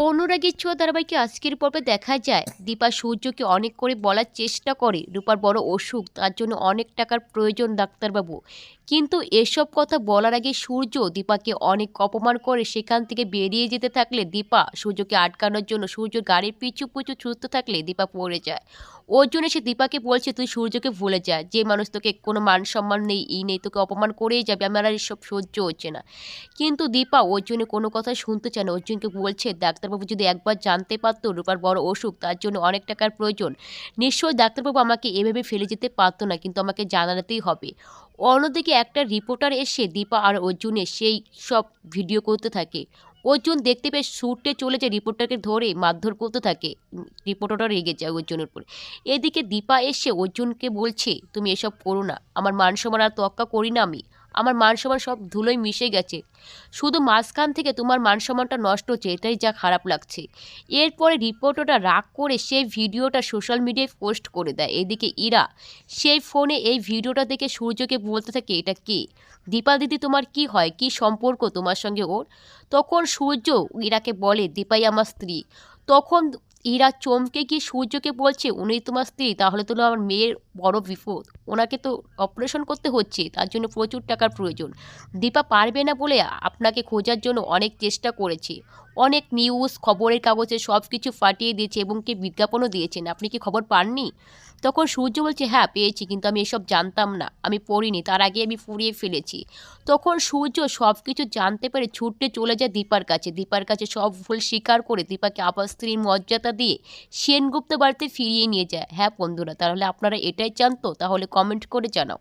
অনুরাগীর ছোঁয়া ধারাবাহিকে আজকের পর্বে দেখা যায় দীপা সূর্যকে অনেক করে বলার চেষ্টা করে রূপার বড় অসুখ, তার জন্য অনেক টাকার প্রয়োজন ডাক্তারবাবু। কিন্তু এসব কথা বলার আগে সূর্য দীপাকে অনেক অপমান করে সেখান থেকে বেরিয়ে যেতে থাকলে দীপা সূর্যকে আটকানোর জন্য সূর্যর গাড়ির পিছু পিছু ছুটতে থাকলে দীপা পড়ে যায়। ওর জন্য সে দীপাকে বলছে তুই সূর্যকে ভুলে যা, যে মানুষ তোকে কোনো মান সম্মান নেই ই নেই, তোকে অপমান করেই যাবে, আমার আর এসব সহ্য হচ্ছে না। কিন্তু দীপা অর্জুনের কোনো কথা শুনতে চায় না। অর্জুনকে বলছে ডাক্তারবাবু যদি একবার জানতে পারতো রূপার বড় অসুখ, তার জন্য অনেক টাকার প্রয়োজন, নিশ্চয়ই ডাক্তারবাবু আমাকে এভাবে ফেলে যেতে পারতো না, কিন্তু আমাকে জানাতেই হবে। অন্যদিকে একটা রিপোর্টার এসে দীপা আর অর্জুনের সেই সব ভিডিও করতে থাকে। অর্জুন দেখতে পেয়ে ছুটে চলে যায়, রিপোর্টারকে ধরে মারধর করতে থাকে। রিপোর্টারটা রেগে যায় অর্জুনের উপর। এদিকে দীপা এসে অর্জুনকে বলছে তুমি এসব করো না, আমার মান সম্মান আর তোয়াক্কা করি না আমি, আমার মান সম্মান সব ধুলোয় মিশে গেছে, শুধু মাঝখান থেকে তোমার মান সম্মানটা নষ্ট হচ্ছে, এটাই যা খারাপ লাগছে। এরপরে রিপোর্টারটা রাগ করে সেই ভিডিওটা সোশ্যাল মিডিয়ায় পোস্ট করে দেয়। এদিকে ইরা সেই ফোনে এই ভিডিওটা দেখে সূর্যকে বলতে থাকে এটা কে, দীপা দিদি তোমার কি হয়, কি সম্পর্ক তোমার সঙ্গে ওর। তখন সূর্য ইরাকে বলে দীপাই আমার স্ত্রী। তখন ইরা চমকে গিয়ে সূর্যকে বলছে উনি তোমার স্ত্রী, তাহলে তো আমার মেয়ের বড় বিপদ, ওনাকে তো অপারেশন করতে হচ্ছে, তার জন্য প্রচুর টাকার প্রয়োজন। দীপা পারবে না বলে আপনাকে খোঁজার জন্য অনেক চেষ্টা করেছি, অনেক নিউজ খবরের কাগজে সব কিছু ফাটিয়ে দিয়েছে এবং কি বিজ্ঞাপনও দিয়েছেন, আপনি কি খবর পাননি। তখন সূর্য বলছে হ্যাঁ পেয়েছি, কিন্তু আমি এসব জানতাম না, আমি পড়িনি, তার আগে আমি ফুরিয়ে ফেলেছি। তখন সূর্য সব কিছু জানতে পেরে ছুটতে চলে যায় দীপার কাছে। দীপার কাছে সব ভুল স্বীকার করে দীপাকে আবার স্ত্রীর মর্যাদা দিয়ে সেনগুপ্ত বাড়িতে ফিরিয়ে নিয়ে যায়। হ্যাঁ বন্ধুরা, তাহলে আপনারা এটাই চান তো, তাহলে কমেন্ট করে জানাও।